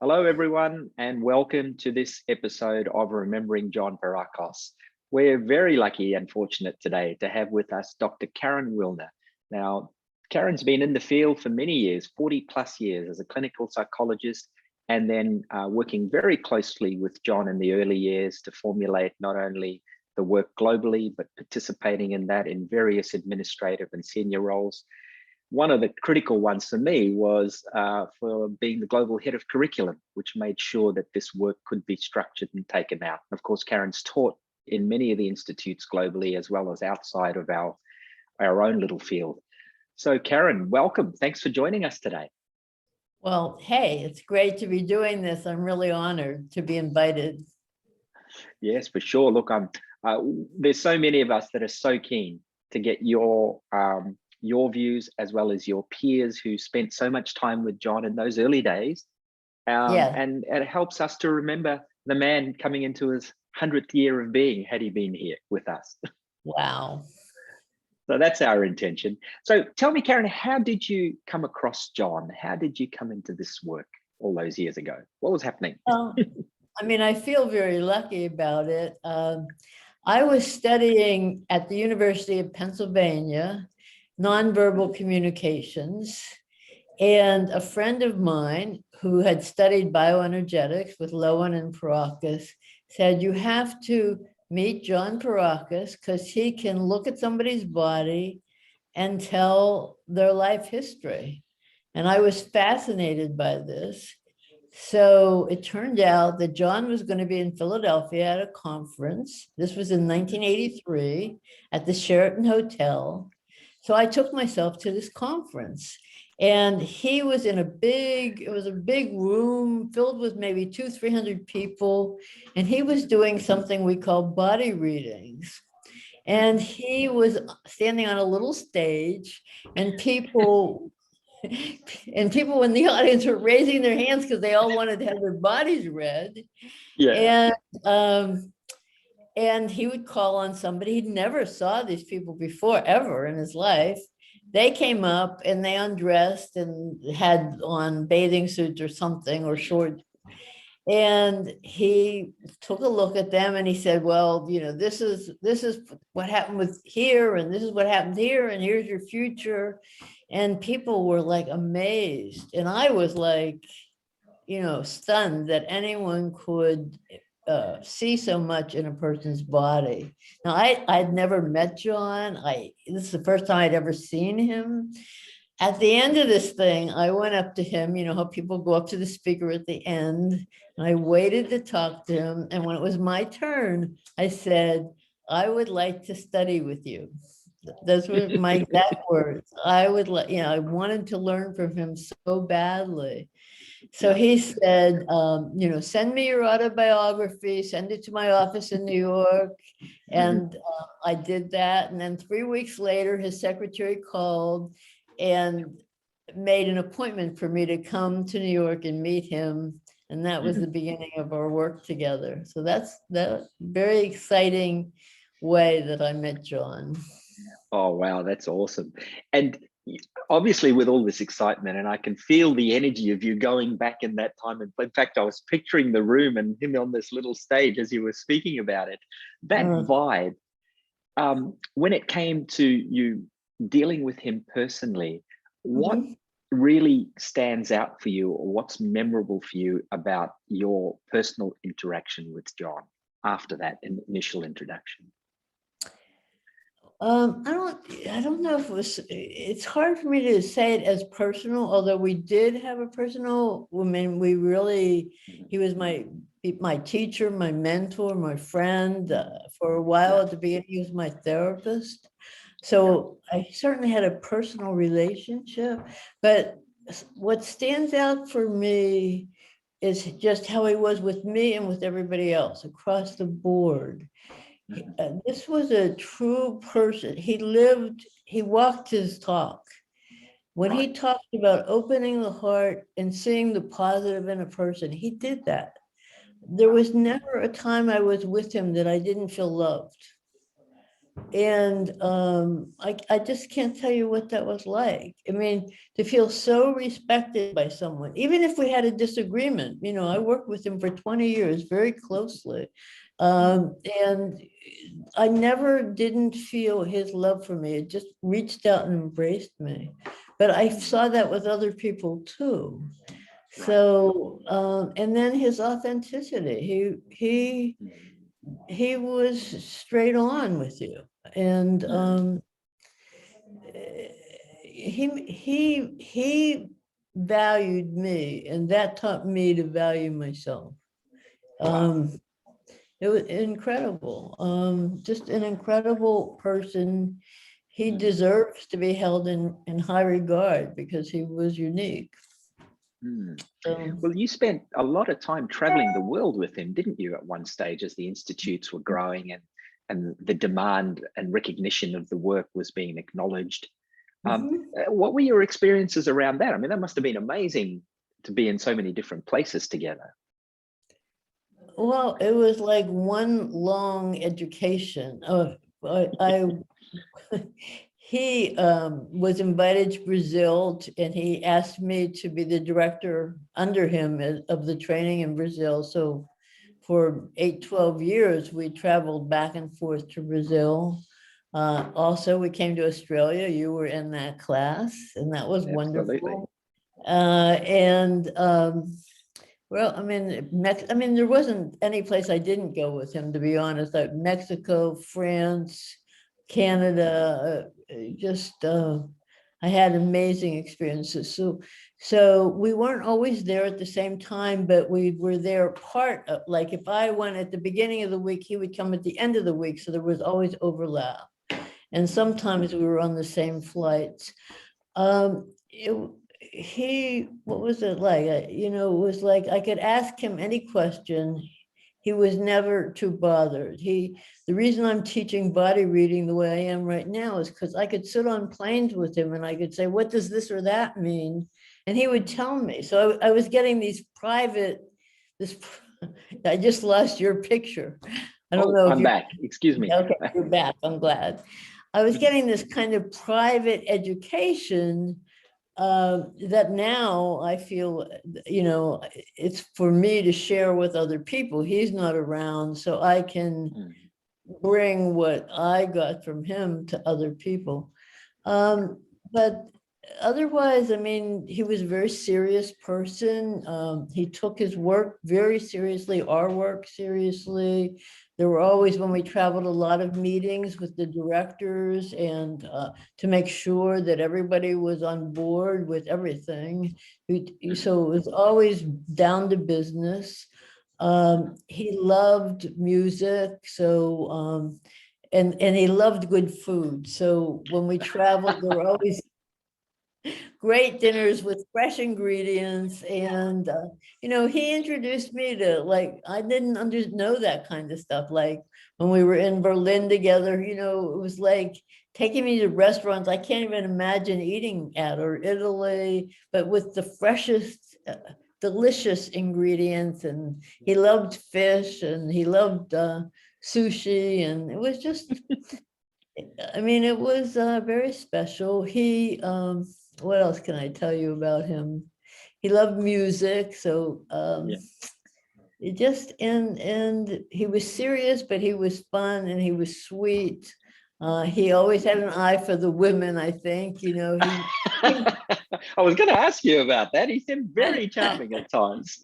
Hello, everyone, and welcome to this episode of Remembering John Barakos. We're very lucky and fortunate today to have with us Dr. Karyn Wilner. Now, Karyn's been in the field for many years, 40 plus years as a clinical psychologist, and then working very closely with John in the early years to formulate not only the work globally, but participating in that in various administrative and senior roles. One of the critical ones for me was for being the global head of curriculum, which made sure that this work could be structured and taken out. And of course, Karyn's taught in many of the institutes globally, as well as outside of our own little field. So Karyn, welcome. Thanks for joining us today. Well, hey, it's great to be doing this. I'm really honored to be invited. Yes, for sure. Look, there's so many of us that are so keen to get your views, as well as your peers who spent so much time with John in those early days. And it helps us to remember the man coming into his 100th year of being, had he been here with us. Wow. So that's our intention. So tell me, Karyn, how did you come across John? How did you come into this work all those years ago? What was happening? I feel very lucky about it. I was studying at the University of Pennsylvania, nonverbal communications, and a friend of mine who had studied bioenergetics with Lowen and Barakos said, you have to meet John Barakos because he can look at somebody's body and tell their life history. And I was fascinated by this. So it turned out that John was going to be in Philadelphia at a conference. This was in 1983 at the Sheraton Hotel. So I took myself to this conference, and he was in it was a big room filled with maybe 200-300 people. And he was doing something we call body readings. And he was standing on a little stage, and people in the audience were raising their hands because they all wanted to have their bodies read. Yeah. And he would call on somebody. He never saw these people before, ever in his life. They came up and they undressed and had on bathing suits or something, or shorts. And he took a look at them and he said, well, this is what happened with here, and this is what happened here, and here's your future. And people were like amazed. And I was like, stunned that anyone could see so much in a person's body. Now, I'd never met John. This is the first time I'd ever seen him. At the end of this thing, I went up to him, how people go up to the speaker at the end, and I waited to talk to him. And when it was my turn, I said, I would like to study with you. Those were my exact words. I wanted to learn from him so badly. So he said, send me your autobiography, send it to my office in New York. And I did that. And then 3 weeks later, his secretary called and made an appointment for me to come to New York and meet him. And that was the beginning of our work together. So that's the very exciting way that I met John. Oh, wow, that's awesome. And obviously with all this excitement, and I can feel the energy of you going back in that time. And in fact, I was picturing the room and him on this little stage as you were speaking about it. That vibe, when it came to you dealing with him personally, what really stands out for you, or what's memorable for you about your personal interaction with John after that initial introduction? I don't know if it's hard for me to say it as personal, although we did have a personal, he was my teacher, my mentor, my friend. For a while at the beginning, he was my therapist. So I certainly had a personal relationship, but what stands out for me is just how he was with me and with everybody else across the board. This was a true person. He walked his talk. When he talked about opening the heart and seeing the positive in a person, he did that. There was never a time I was with him that I didn't feel loved. And I just can't tell you what that was like. I mean, to feel so respected by someone, even if we had a disagreement, you know, I worked with him for 20 years very closely. And I never didn't feel his love for me. It just reached out and embraced me. But I saw that with other people too. So, and then his authenticity, he was straight on with you. And he valued me, and that taught me to value myself. Um, it was incredible. Just an incredible person. He deserves to be held in high regard because he was unique. Mm. So, Well, you spent a lot of time traveling the world with him, didn't you, at one stage as the institutes were growing and the demand and recognition of the work was being acknowledged? mhm. What were your experiences around that? I mean, that must have been amazing to be in so many different places together. Well, it was like one long education. He was invited to Brazil and he asked me to be the director under him of the training in Brazil. So for 12 years, we traveled back and forth to Brazil. Also, we came to Australia. You were in that class, and that was Absolutely. wonderful. Well, I mean, there wasn't any place I didn't go with him, to be honest. Like Mexico, France, Canada, I had amazing experiences. So we weren't always there at the same time, but we were there part of, like if I went at the beginning of the week, he would come at the end of the week. So there was always overlap. And sometimes we were on the same flights. What was it like? It was like I could ask him any question. He was never too bothered. The reason I'm teaching body reading the way I am right now is because I could sit on planes with him and I could say, what does this or that mean? And he would tell me. So I was getting I just lost your picture. I don't know if I'm back. Excuse me. okay, you're back. I'm glad. I was getting this kind of private education that now I feel, it's for me to share with other people. He's not around, so I can bring what I got from him to other people. But otherwise, I mean, he was a very serious person. He took his work very seriously, our work seriously. There were always, when we traveled, a lot of meetings with the directors and to make sure that everybody was on board with everything. So it was always down to business. He loved music, so and he loved good food. So when we traveled, there were always great dinners with fresh ingredients. And, he introduced me to, like, I didn't know that kind of stuff. Like when we were in Berlin together, it was like taking me to restaurants I can't even imagine eating at, or Italy, but with the freshest, delicious ingredients. And he loved fish and he loved sushi. And it was just, I mean, it was very special. What else can I tell you about him? He loved music, so it just and he was serious, but he was fun and he was sweet. He always had an eye for the women, I think. I was going to ask you about that. He seemed very charming at times.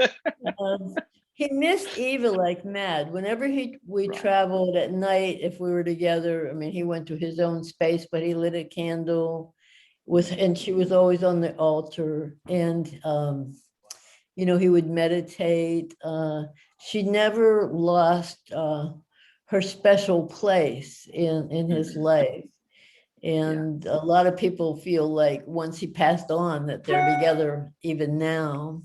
He missed Eva like mad. Whenever we Right. traveled at night, if we were together, I mean, he went to his own space, but he lit a candle and she was always on the altar. And he would meditate. She never lost her special place in his life. And a lot of people feel like once he passed on that they're together even now.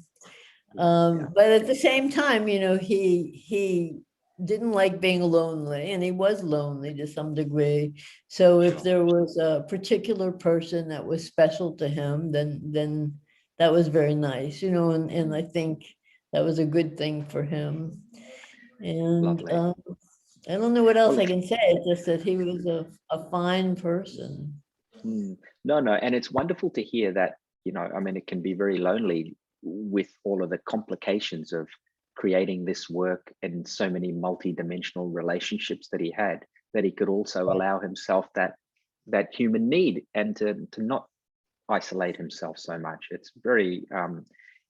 But at the same time, he didn't like being lonely, and he was lonely to some degree. So if there was a particular person that was special to him, then that was very nice, and I think that was a good thing for him. And Lovely. I don't know what else Well, I can say. It's just that he was a fine person. no, no, and it's wonderful to hear that, I mean, it can be very lonely with all of the complications of creating this work and so many multi-dimensional relationships that he had, that he could also allow himself that human need, and to not isolate himself so much. It's very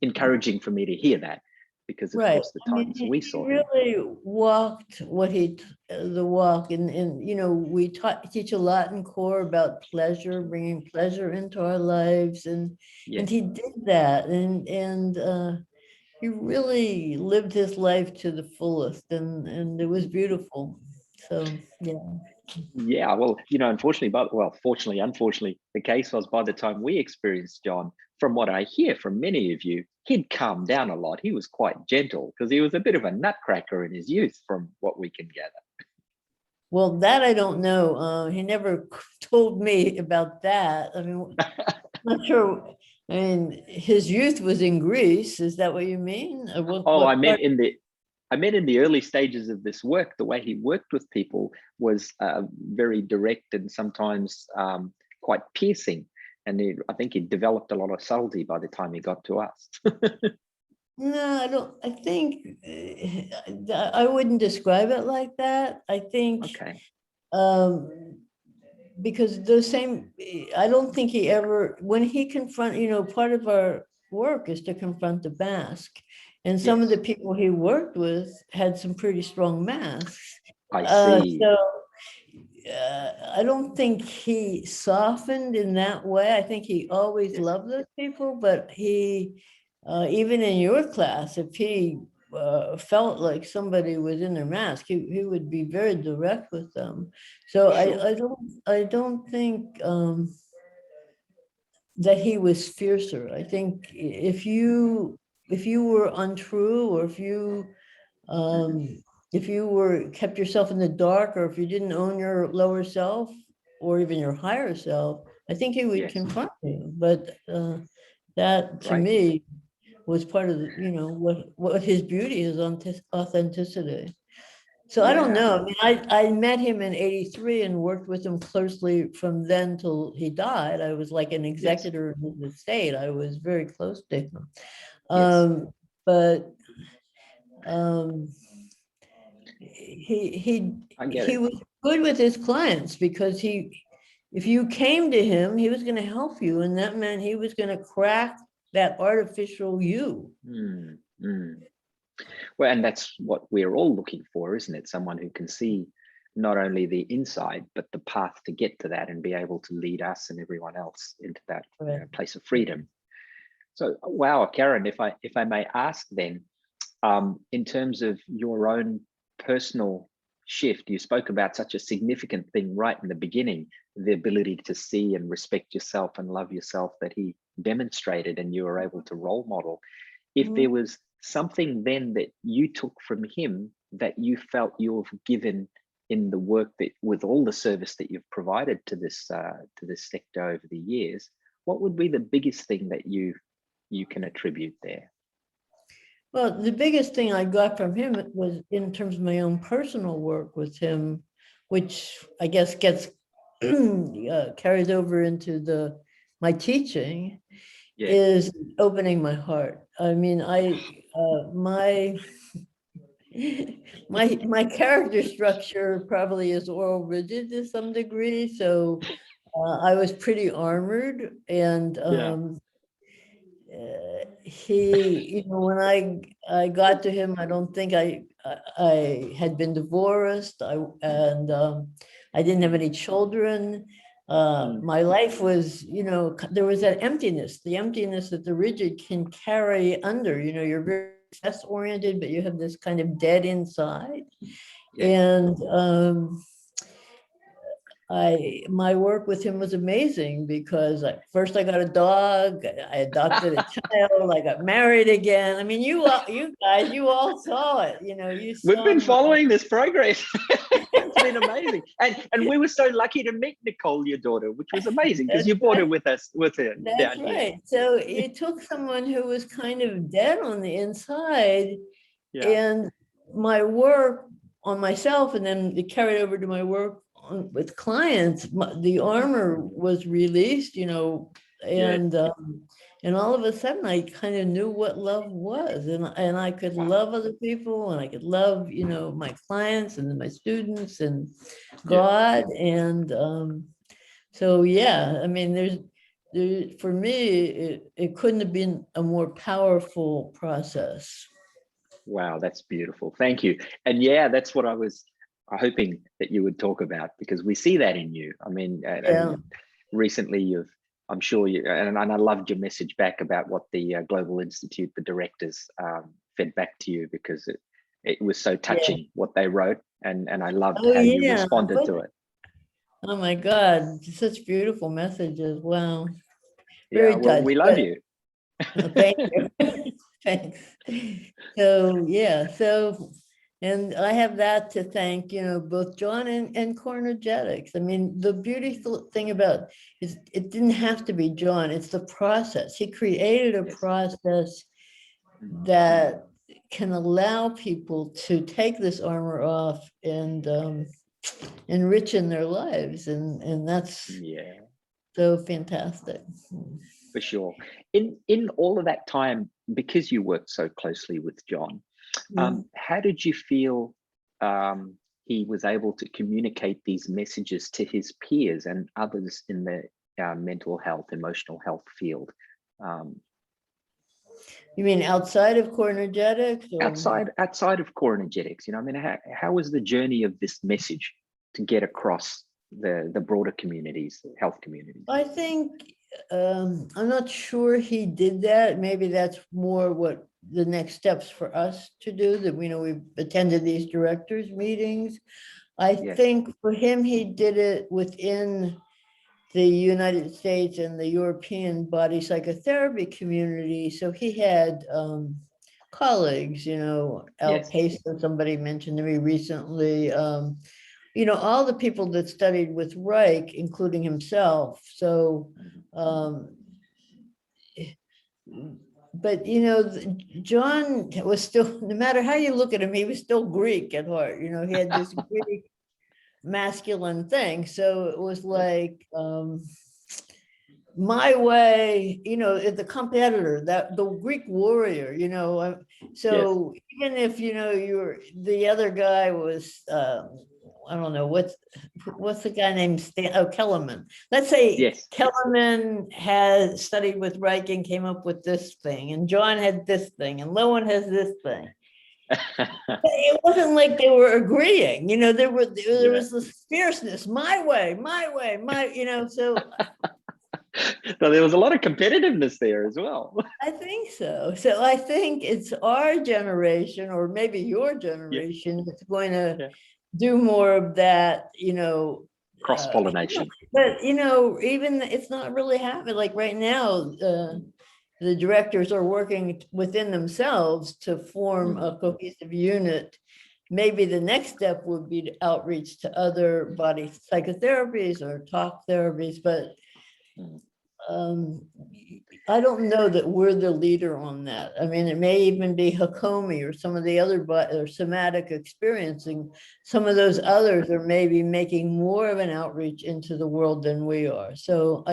encouraging for me to hear that, because of Right. course the I mean, times he we he saw him. really walked what the walk, and we teach a lot in core about pleasure, bringing pleasure into our lives, and Yes. he did that, and he really lived his life to the fullest, and it was beautiful. So yeah. Yeah, well, unfortunately, fortunately, unfortunately, the case was by the time we experienced John, from what I hear from many of you, he'd calmed down a lot. He was quite gentle because he was a bit of a nutcracker in his youth, from what we can gather. Well, that I don't know. He never told me about that. I mean, I'm not sure. I mean, his youth was in Greece. Is that what you mean? Or Oh, what part? I meant in the early stages of this work, the way he worked with people was very direct and sometimes quite piercing. And I think he developed a lot of subtlety by the time he got to us. No, I don't. I think I wouldn't describe it like that. I think Okay. um, because the same, I don't think he ever, when he part of our work is to confront the mask. And some of the Yes, people he worked with had some pretty strong masks. I see. So I don't think he softened in that way. I think he always Yes, loved those people, but even in your class, if he felt like somebody was in their mask, he would be very direct with them. So sure. I don't think that he was fiercer. I think if you were untrue, or Mhm. if you were kept yourself in the dark, or if you didn't own your lower self or even your higher self, I think he would Yes, confront you. But that to right. me was part of what his beauty is, on authenticity. So I don't Yeah. know. I mean, I met him in '83 and worked with him closely from then till he died. I was like an Yes, executor in his estate. I was very close to him. yes. But um, I get he it. was good with his clients, because if you came to him, he was going to help you, and that meant he was going to crack that artificial you. Mm, mm. Well, and that's what we're all looking for, isn't it? Someone who can see not only the inside, but the path to get to that, and be able to lead us and everyone else into that Right. place of freedom. So, wow, Karyn, if I may ask then, in terms of your own personal shift, you spoke about such a significant thing right in the beginning, the ability to see and respect yourself and love yourself that he demonstrated and you were able to role model. If Mhm. there was something then that you took from him that you felt you've given in the work, that with all the service that you've provided to this sector over the years, what would be the biggest thing that you can attribute there? Well, the biggest thing I got from him was in terms of my own personal work with him, which I guess gets carries over into my teaching, Yeah. is opening my heart. I mean, my my character structure probably is oral rigid to some degree, so I was pretty armored, and Yeah. when I got to him, I don't think I had been divorced. I didn't have any children. Mm, My life was, there was that emptiness, the emptiness that the rigid can carry under. You're very success oriented, but you have this kind of dead inside. yes. And my work with him was amazing, because first I got a dog, I adopted a child, I got married again. I mean, you guys, you all saw it. You We've saw been my. following this progress. It's been amazing. And we were so lucky to meet Nicole, your daughter, which was amazing because That's you brought her right. with her That's down here. right. So it took someone who was kind of dead on the inside, Yeah. and my work on myself, and then it carried over to my work with clients. The armor was released, and all of a sudden I kind of knew what love was, and I could love other people, and I could love, my clients and my students and God. And so, yeah, I mean, for me, it couldn't have been a more powerful process. Wow, that's beautiful. Thank you. And yeah, that's what I was hoping that you would talk about, because we see that in you. I mean, and recently I'm sure you, and I loved your message back about what the Global Institute, the directors, fed back to you, because it was so touching what they wrote, and I loved how you responded to it. Oh my God, such beautiful messages. Wow. Very well, we love you. Thank you. Thanks. So, and I have that to thank, both John and Cornergetics. I mean, the beautiful thing about is it didn't have to be John, it's the process. He created a process that can allow people to take this armor off and enrich in their lives. And that's so fantastic. For sure. In all of that time, because you worked so closely with John, how did you feel he was able to communicate these messages to his peers and others in the mental health, emotional health field? You mean outside of Cornergetics? Outside of Cornergetics, I mean, how was the journey of this message to get across the broader communities, health communities? I think I'm not sure he did that. Maybe that's more what the next steps for us to do, that we've attended these directors meetings. I think for him, he did it within the United States and the European body psychotherapy community. So he had colleagues, Al Pacer, somebody mentioned to me recently, all the people that studied with Reich, including himself. So, but, John was still, no matter how you look at him, he was still Greek at heart. He had this Greek masculine thing. So it was like, my way, the competitor, that the Greek warrior, so even if, the other guy was, I don't know, what's the guy named Kellerman. Let's say Kellerman has studied with Reich and came up with this thing, and John had this thing, and Lowen has this thing. It wasn't like they were agreeing, there was this fierceness, my way, so. So there was a lot of competitiveness there as well. I think so. So I think it's our generation, or maybe your generation, that's going to do more of that, cross-pollination. But even it's not really happening. Like right now, the directors are working within themselves to form a cohesive unit. Maybe the next step would be to outreach to other body psychotherapies or talk therapies, but I don't know that we're the leader on that. I mean, it may even be Hakomi or some of the other or somatic experiencing. Some of those others are maybe making more of an outreach into the world than we are. So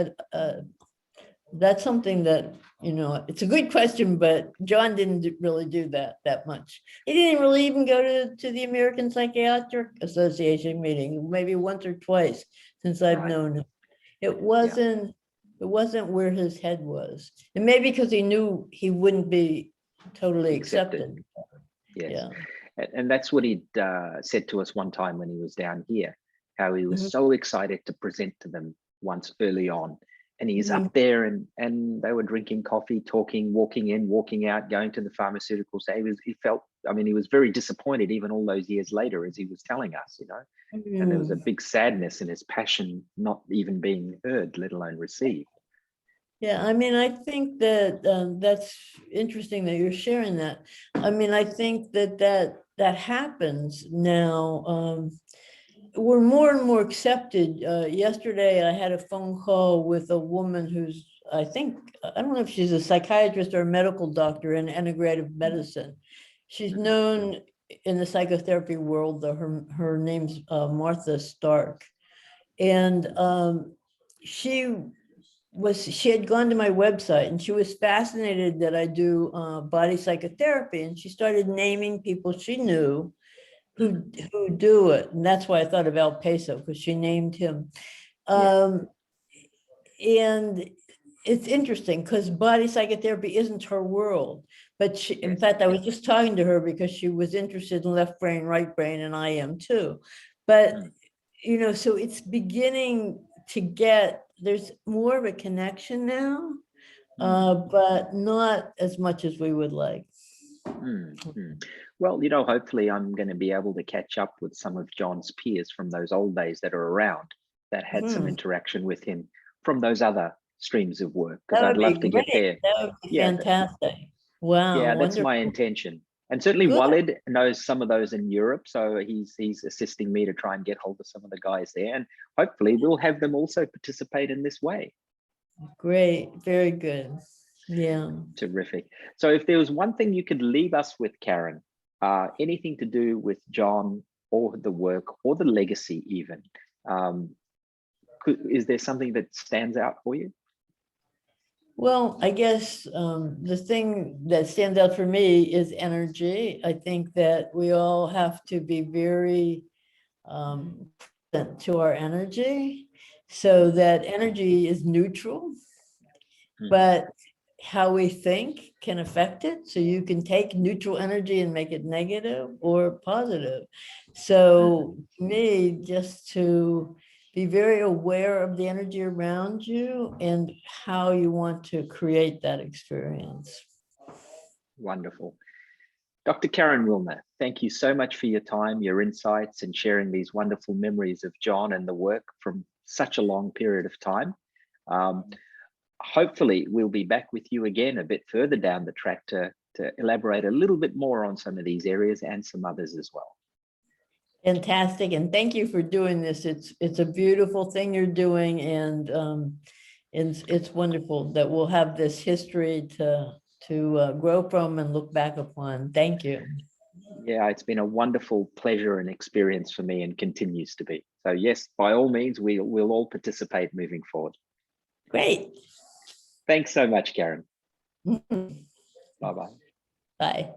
that's something that, it's a good question, but John didn't really do that much. He didn't really even go to the American Psychiatric Association meeting, maybe once or twice since I've known him. It wasn't where his head was. And maybe because he knew he wouldn't be totally accepted. Yes. And that's what he'd said to us one time when he was down here, how he was so excited to present to them once early on. And he's up there and they were drinking coffee, talking, walking in, walking out, going to the pharmaceuticals. He was very disappointed even all those years later, as he was telling us, and there was a big sadness in his passion not even being heard, let alone received. Yeah, I mean, I think that that's interesting that you're sharing that. I mean, I think that happens now. We're more and more accepted. Yesterday, I had a phone call with a woman who's, I don't know if she's a psychiatrist or a medical doctor in integrative medicine. She's known in the psychotherapy world. Her name's Martha Stark. And she had gone to my website and she was fascinated that I do body psychotherapy. And she started naming people she knew who do it. And that's why I thought of El Peso, because she named him. And it's interesting because body psychotherapy isn't her world. But she, in fact, I was just talking to her because she was interested in left brain, right brain, and I am too. But, you know, so it's beginning to get, there's more of a connection now, but not as much as we would like. Well, you know, hopefully I'm going to be able to catch up with some of John's peers from those old days that are around that had some interaction with him from those other streams of work, because I'd love to get there. That would be fantastic. Wow. Yeah, that's wonderful. my intention. And certainly Good. Walid knows some of those in Europe, so he's assisting me to try and get hold of some of the guys there, and hopefully we'll have them also participate in this way. Great, very good. Yeah. Terrific. So if there was one thing you could leave us with, Karyn, anything to do with John or the work or the legacy even, is there something that stands out for you? Well, I guess the thing that stands out for me is energy. I think that we all have to be very to our energy, so that energy is neutral, but how we think can affect it. So you can take neutral energy and make it negative or positive. So to me, just to be very aware of the energy around you and how you want to create that experience. Wonderful. Dr. Karyn Wilner, thank you so much for your time, your insights, and sharing these wonderful memories of John and the work from such a long period of time. Hopefully we'll be back with you again a bit further down the track to elaborate a little bit more on some of these areas and some others as well. Fantastic. And thank you for doing this. It's a beautiful thing you're doing. And it's wonderful that we'll have this history to grow from and look back upon. Thank you. Yeah, it's been a wonderful pleasure and experience for me and continues to be. So yes, by all means, we'll all participate moving forward. Great. Thanks so much, Karyn. Bye-bye. Bye.